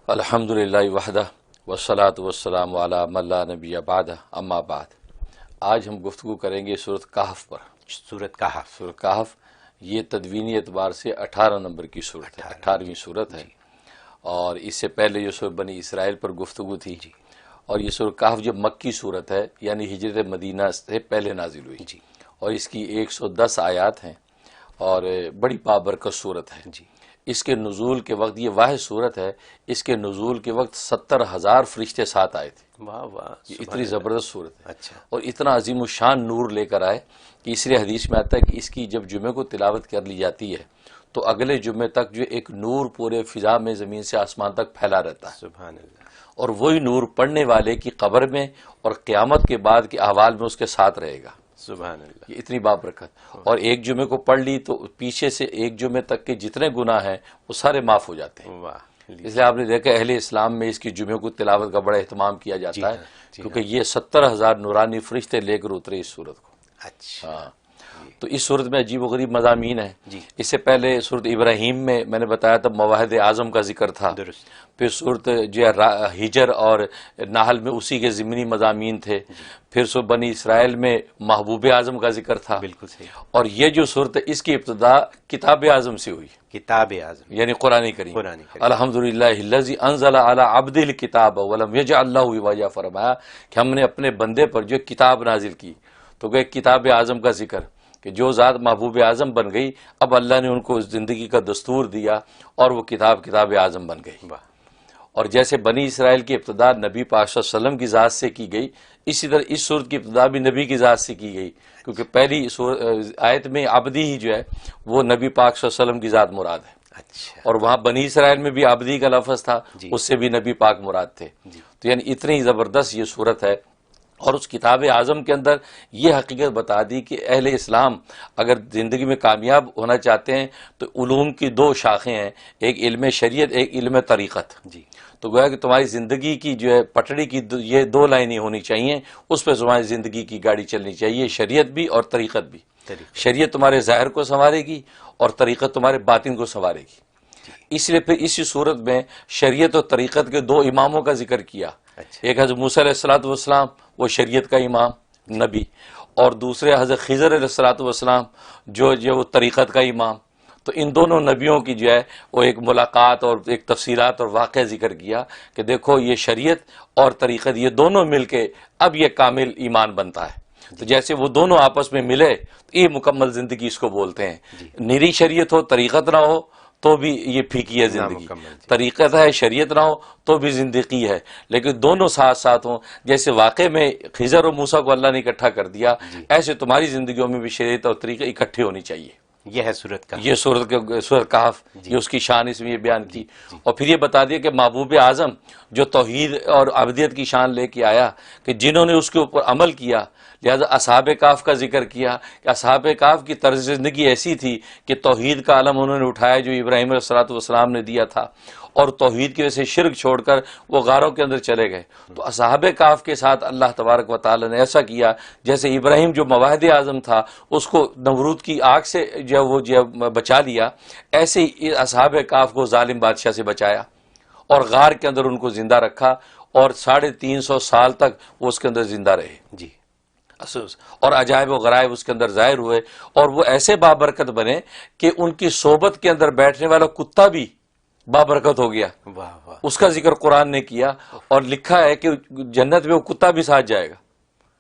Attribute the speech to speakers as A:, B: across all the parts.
A: الحمدللہ وحدہ والصلاة والسلام علی من لا نبی بعدہ اما بعد۔ آج ہم گفتگو کریں گے سورۃ کہف پر۔
B: سورۃ کہف،
A: سورۃ کہف یہ تدوینی اعتبار سے 18 نمبر کی صورت ہے، 18ویں صورت ہے، اور اس سے پہلے جو سورۃ بنی اسرائیل پر گفتگو تھی، اور یہ سورۃ کہف جو مکی صورت ہے یعنی ہجرت مدینہ سے پہلے نازل ہوئی، اور اس کی 110 آیات ہیں اور بڑی بابرکت صورت ہے۔ اس کے نزول کے وقت، یہ واحد صورت ہے، اس کے نزول کے وقت 70,000 فرشتے ساتھ آئے تھے۔
B: واہ واہ،
A: یہ اتنی زبردست صورت ہے،
B: اچھا،
A: اور اتنا عظیم الشان نور لے کر آئے کہ اس لیے حدیث میں آتا ہے کہ اس کی جب جمعے کو تلاوت کر لی جاتی ہے تو اگلے جمعے تک جو ایک نور پورے فضا میں زمین سے آسمان تک پھیلا رہتا ہے،
B: سبحان اللہ،
A: اور وہی نور پڑھنے والے کی قبر میں اور قیامت کے بعد کے احوال میں اس کے ساتھ رہے گا۔
B: سبحان اللہ،
A: یہ اتنی بابرکت، اور ایک جمعے کو پڑھ لی تو پیچھے سے ایک جمعے تک کے جتنے گناہ ہیں وہ سارے معاف ہو جاتے ہیں۔
B: واہ،
A: اس لیے آپ نے دیکھا اہل اسلام میں اس کی جمعے کو تلاوت کا بڑا اہتمام کیا جاتا ہے، کیونکہ یہ 70,000 نورانی فرشتے لے کر اترے اس صورت کو۔
B: اچھا،
A: تو اس صورت میں عجیب و غریب مضامین ہیں۔ اس سے پہلے صورت ابراہیم میں نے بتایا تھا مواحد اعظم کا ذکر تھا،
B: درست،
A: پھر صورت جو ہجر اور نحل میں اسی کے ضمنی مضامین تھے، پھر صورت بنی اسرائیل میں محبوب اعظم کا ذکر تھا،
B: بالکل صحیح،
A: اور یہ جو صورت ہے اس کی ابتدا کتاب اعظم سے ہوئی،
B: کتاب اعظم
A: یعنی قرآن کریم۔ الحمدللہ الذی انزل علی عبدہ الکتاب ولم یجعل لہ عوجا، فرمایا کہ ہم نے اپنے بندے پر جو کتاب نازل کی، تو کہ کتاب اعظم کا ذکر کہ جو ذات محبوب اعظم بن گئی، اب اللہ نے ان کو زندگی کا دستور دیا اور وہ کتاب اعظم بن گئی۔ اور جیسے بنی اسرائیل کی ابتدا نبی پاک صلی اللہ علیہ وسلم کی ذات سے کی گئی، اسی طرح اس صورت کی ابتدا بھی نبی کی ذات سے کی گئی، کیونکہ پہلی آیت میں عبدی ہی جو ہے وہ نبی پاک صلی اللہ علیہ وسلم کی ذات مراد ہے،
B: اچھا،
A: اور وہاں بنی اسرائیل میں بھی عبدی کا لفظ تھا، اس سے بھی نبی پاک مراد تھے۔ تو یعنی اتنی زبردست یہ صورت ہے، اور اس کتاب اعظم کے اندر یہ حقیقت بتا دی کہ اہل اسلام اگر زندگی میں کامیاب ہونا چاہتے ہیں تو علوم کی دو شاخیں ہیں، ایک علم شریعت، ایک علم طریقت۔ تو گویا کہ تمہاری زندگی کی جو ہے پٹڑی کی یہ دو لائنیں ہونی چاہیے، اس پہ تمہاری زندگی کی گاڑی چلنی چاہیے، شریعت بھی اور طریقت بھی۔ شریعت تمہارے ظاہر کو سنوارے گی اور طریقت تمہارے باطن کو سنوارے گی۔ اس لیے پھر اسی صورت میں شریعت اور طریقت کے دو اماموں کا ذکر کیا، ایک حضرت موسیٰ علیہ الصلوۃ والسلام، وہ شریعت کا امام نبی، اور دوسرے حضرت خضر علیہ الصلوۃ والسلام جو وہ طریقت کا امام۔ تو ان دونوں نبیوں کی جو ہے وہ ایک ملاقات اور ایک تفصیلات اور واقعہ ذکر کیا کہ دیکھو یہ شریعت اور طریقت یہ دونوں مل کے اب یہ کامل ایمان بنتا ہے۔ تو جیسے وہ دونوں آپس میں ملے یہ مکمل زندگی اس کو بولتے ہیں۔ نری شریعت ہو طریقت نہ ہو تو بھی یہ پھیکی ہے زندگی، طریقت ہے شریعت نہ ہو تو بھی زندگی ہے، لیکن دونوں ساتھ ساتھ ہوں۔ جیسے واقع میں خضر اور موسیٰ کو اللہ نے اکٹھا کر دیا، ایسے تمہاری زندگیوں میں بھی شریعت اور طریقہ اکٹھے ہونی چاہیے۔
B: یہ ہے سورۃ کہف،
A: یہ سورۃ کہف، یہ اس کی شان اس میں یہ بیان کی، اور پھر یہ بتا دیا کہ محبوب اعظم جو توحید اور عبدیت کی شان لے کے آیا کہ جنہوں نے اس کے اوپر عمل کیا، لہذا اصحاب کہف کا ذکر کیا کہ اصحاب کہف کی طرز زندگی ایسی تھی کہ توحید کا علم انہوں نے اٹھایا جو ابراہیم علیہ الصلوۃ والسلام نے دیا تھا، اور توحید کی وجہ سے شرک چھوڑ کر وہ غاروں کے اندر چلے گئے۔ تو اصحاب کہف کے ساتھ اللہ تبارک و تعالی نے ایسا کیا جیسے ابراہیم جو مواحد اعظم تھا اس کو نمرود کی آگ سے وہ بچا لیا، ایسے ہی اصحاب کہف کو ظالم بادشاہ سے بچایا، اور غار کے اندر ان کو زندہ رکھا، اور 350 سال تک وہ اس کے اندر زندہ رہے، اور عجائب و غرائب اس کے اندر ظاہر ہوئے، اور وہ ایسے بابرکت بنے کہ ان کی صحبت کے اندر بیٹھنے والا کتا بھی بابرکت ہو گیا۔ اس کا ذکر قرآن نے کیا، اور لکھا ہے کہ جنت میں وہ کتا بھی ساتھ جائے گا،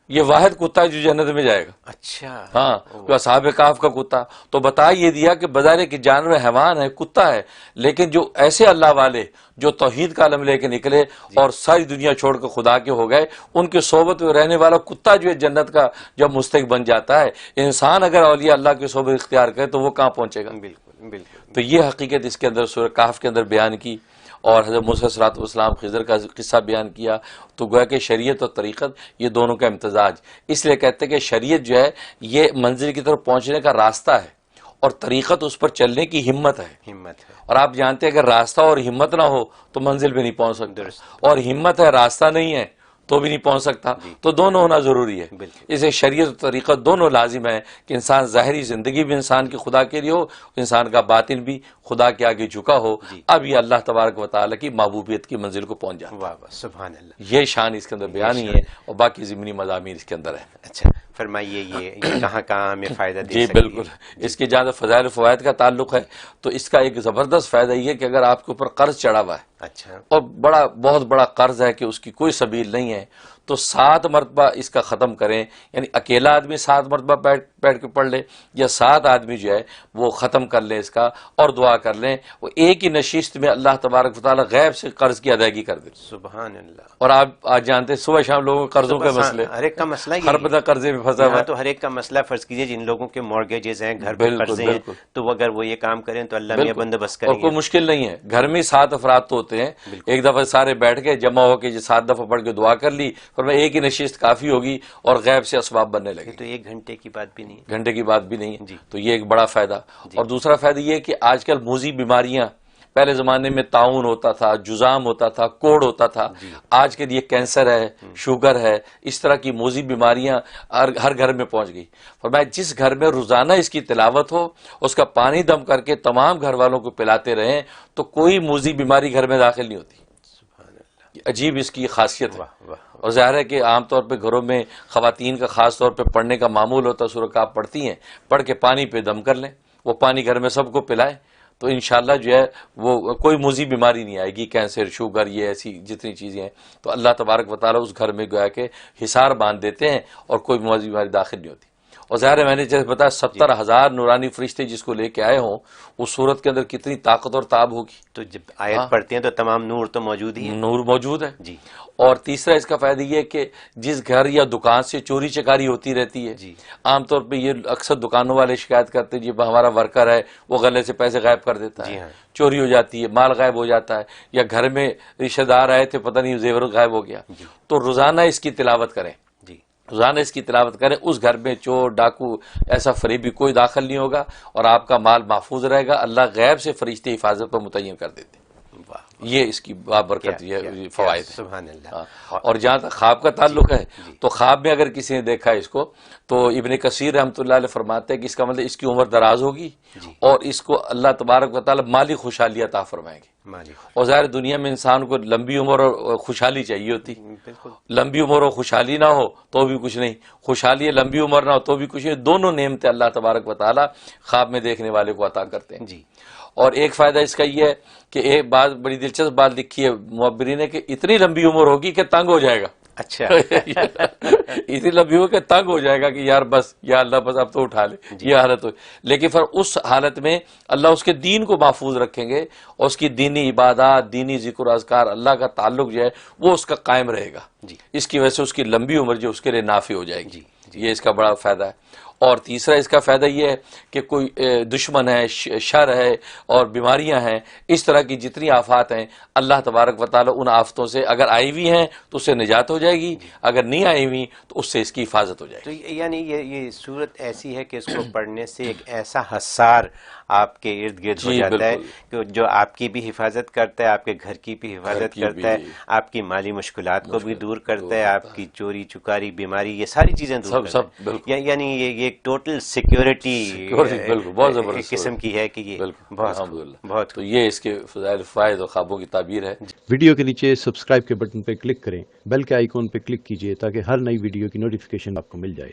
A: یہ واحد کتا ہے جو جنت میں جائے گا۔
B: اچھا،
A: ہاں، جو اصحاب کہف کا کتا، تو بتا یہ دیا کہ بظاہر کہ جانور حیوان ہے، کتا ہے، لیکن جو ایسے اللہ والے جو توحید کا علم لے کے نکلے اور ساری دنیا چھوڑ کر خدا کے ہو گئے، ان کے صحبت میں رہنے والا کتا جو ہے جنت کا جب مستحق بن جاتا ہے۔ انسان اگر اولیاء اللہ کی صحبت اختیار کرے تو وہ کہاں پہنچے گا؟
B: بالکل بالکل۔
A: تو یہ حقیقت اس کے اندر سورۃ کہف کے اندر بیان کی، اور حضرت موسیٰ علیہ الصلوۃ والسلام خضر کا قصہ بیان کیا۔ تو گویا کہ شریعت اور طریقت یہ دونوں کا امتزاج، اس لیے کہتے ہیں کہ شریعت جو ہے یہ منزل کی طرف پہنچنے کا راستہ ہے، اور طریقت اس پر چلنے کی ہمت ہے۔ اور آپ جانتے ہیں اگر راستہ اور ہمت نہ ہو تو منزل پہ نہیں پہنچ سکتے، اور ہمت ہے راستہ نہیں ہے تو بھی نہیں پہنچ سکتا. تو دونوں ہونا ضروری ہے. اسے شریعت و طریقہ دونوں لازم ہے کہ انسان ظاہری زندگی بھی انسان کی خدا کے لیے ہو, انسان کا باطن بھی خدا کے آگے جھکا ہو, اب یہ اللہ تبارک و تعالیٰ کی محبوبیت کی منزل کو پہنچ جاتا ہے.
B: واہ واہ سبحان اللہ.
A: یہ شان اس کے اندر بیانی ہے اور باقی ضمنی مضامین اس کے اندر ہے.
B: اچھا فرمائیے یہ کہاں کہاں ہمیں فائدہ دے
A: جی
B: سکتی ہے؟
A: بالکل. اس کے جہاں فضائل و فوائد کا تعلق ہے تو اس کا ایک زبردست فائدہ یہ ہے کہ اگر آپ کے اوپر قرض چڑھا ہوا ہے
B: اچھا
A: اور بہت بڑا قرض ہے کہ اس کی کوئی سبیل نہیں ہے, تو 7 مرتبہ اس کا ختم کریں. یعنی اکیلا آدمی 7 مرتبہ بیٹھ کے پڑھ لے یا 7 آدمی جو ہے وہ ختم کر لیں اس کا اور دعا کر لیں, وہ ایک ہی نشست میں اللہ تبارک و تعالیٰ غیب سے قرض کی ادائیگی کر دے.
B: سبحان اللہ.
A: اور آپ آج جانتے ہیں صبح شام لوگوں کے قرضوں کے مسئلے,
B: ہر ایک کا مسئلہ
A: ہر بندہ قرضے میں پھنسا ہوا ہے.
B: تو ہر ایک کا مسئلہ فرض کیجئے جن لوگوں کے مارگیجز ہیں, گھر پہ
A: بالکل
B: قرضے ہیں,
A: بالکل.
B: تو اگر وہ یہ کام کریں تو اللہ میاں بندوبست
A: اور
B: کریں
A: کوئی
B: گے.
A: مشکل نہیں ہے. گھر میں 7 افراد تو ہوتے ہیں, ایک دفعہ سارے بیٹھ کے جمع ہو کے 7 دفعہ پڑھ کے دعا کر لی, اور میں ایک ہی نشست کافی ہوگی اور غیب سے اسباب بننے لگے.
B: تو 1 گھنٹے کی بات بھی نہیں ہے.
A: گھنٹے کی بات بھی نہیں ہے. تو یہ ایک بڑا فائدہ. اور دوسرا فائدہ یہ ہے کہ آج کل موذی بیماریاں, پہلے زمانے میں طاعون ہوتا تھا, جزام ہوتا تھا, کوڑ ہوتا تھا, آج کے لیے کینسر ہے, شوگر ہے, اس طرح کی موذی بیماریاں ہر گھر میں پہنچ گئی. فرمایا جس گھر میں روزانہ اس کی تلاوت ہو, اس کا پانی دم کر کے تمام گھر والوں کو پلاتے رہیں, تو کوئی موذی بیماری گھر میں داخل نہیں ہوتی. عجیب اس کی خاصیت ہے. اور ظاہر ہے کہ عام طور پہ گھروں میں خواتین کا خاص طور پہ پڑھنے کا معمول ہوتا ہے, سورہ کاف پڑھتی ہیں, پڑھ کے پانی پہ دم کر لیں, وہ پانی گھر میں سب کو پلائیں, تو انشاءاللہ جو ہے وہ کوئی موذی بیماری نہیں آئے گی. کینسر, شوگر, یہ ایسی جتنی چیزیں ہیں, تو اللہ تبارک و تعالیٰ اس گھر میں گویا کہ حصار باندھ دیتے ہیں اور کوئی موذی بیماری داخل نہیں ہوتی. اور ظاہر ہے میں نے جیسے بتایا 70,000 نورانی فرشتے جس کو لے کے آئے ہوں, اس صورت کے اندر کتنی طاقت اور تاب ہوگی.
B: تو جب آیت پڑھتے ہیں تو تمام نور تو موجود ہی ہے.
A: نور موجود ہے.
B: جی.
A: اور تیسرا اس کا فائدہ یہ ہے کہ جس گھر یا دکان سے چوری چکاری ہوتی رہتی ہے, عام طور پہ یہ اکثر دکانوں والے شکایت کرتے ہیں, جب ہمارا ورکر ہے وہ غلے سے پیسے غائب کر دیتا ہے, چوری ہو جاتی ہے, مال غائب ہو جاتا ہے, یا گھر میں رشتہ دار آئے تھے پتہ نہیں زیور غائب ہو گیا, تو روزانہ اس کی تلاوت کریں. روزانہ اس کی تلاوت کریں, اس گھر میں چور, ڈاکو, ایسا فریبی کوئی داخل نہیں ہوگا, اور آپ کا مال محفوظ رہے گا. اللہ غیب سے فرشتے حفاظت پر متعین کر دیتے. یہ اس کی بابرکت یہ فوائد ہے.
B: سبحان اللہ.
A: اور جہاں تک خواب کا تعلق ہے, تو خواب میں اگر کسی نے دیکھا اس کو, تو ابن کثیر رحمۃ اللہ علیہ فرماتے ہیں کہ اس کا مطلب اس کی عمر دراز ہوگی اور اس کو اللہ تبارک و تعالی مالی خوشحالی عطا فرمائیں گے. اور ظاہر دنیا میں انسان کو لمبی عمر اور خوشحالی چاہیے ہوتی. لمبی عمر اور خوشحالی نہ ہو تو بھی کچھ نہیں, خوشحالی لمبی عمر نہ ہو تو بھی کچھ نہیں. دونوں نعمتیں اللہ تبارک و تعالی خواب میں دیکھنے والے کو عطا کرتے ہیں. اور ایک فائدہ اس کا یہ ہے کہ ایک بات بڑی دلچسپ بات لکھی ہے معبرین نے, کہ اتنی لمبی عمر ہوگی کہ تنگ ہو جائے گا.
B: اچھا.
A: اتنی لمبی ہو کہ تنگ ہو جائے گا کہ یار بس یا اللہ بس اب تو اٹھا لے, یہ حالت ہو. لیکن پھر اس حالت میں اللہ اس کے دین کو محفوظ رکھیں گے, اور اس کی دینی عبادات, دینی ذکر و اذکار, اللہ کا تعلق جو ہے وہ اس کا قائم رہے گا. اس کی وجہ سے اس کی لمبی عمر جو اس کے لیے نافع ہو جائے گی. یہ اس کا بڑا فائدہ ہے. اور تیسرا اس کا فائدہ یہ ہے کہ کوئی دشمن ہے, شر ہے اور بیماریاں ہیں, اس طرح کی جتنی آفات ہیں, اللہ تبارک و تعالی ان آفتوں سے اگر آئی ہوئی ہیں تو اس سے نجات ہو جائے گی, اگر نہیں آئی ہوئی تو اس سے اس کی حفاظت ہو جائے گی.
B: تو یعنی یہ صورت ایسی ہے کہ اس کو پڑھنے سے ایک ایسا حصار آپ کے ارد گرد ہو جاتا ہے کہ جو آپ کی بھی حفاظت کرتا ہے, آپ کے گھر کی بھی حفاظت کرتا ہے, آپ کی مالی مشکلات کو بھی دور کرتا ہے, آپ کی چوری چکاری بیماری یہ ساری چیزیں دور کرتا ہے. یعنی یہ ایک ٹوٹل سیکیورٹی
A: بہت زبردست
B: قسم کی ہے کہ یہ
A: بہت. تو یہ اس کے فضائل فوائد اور خوابوں کی تعبیر ہے.
C: ویڈیو کے نیچے سبسکرائب کے بٹن پہ کلک کریں, بیل کے آئیکن پہ کلک کیجئے تاکہ ہر نئی ویڈیو کی نوٹیفیکیشن آپ کو مل جائے.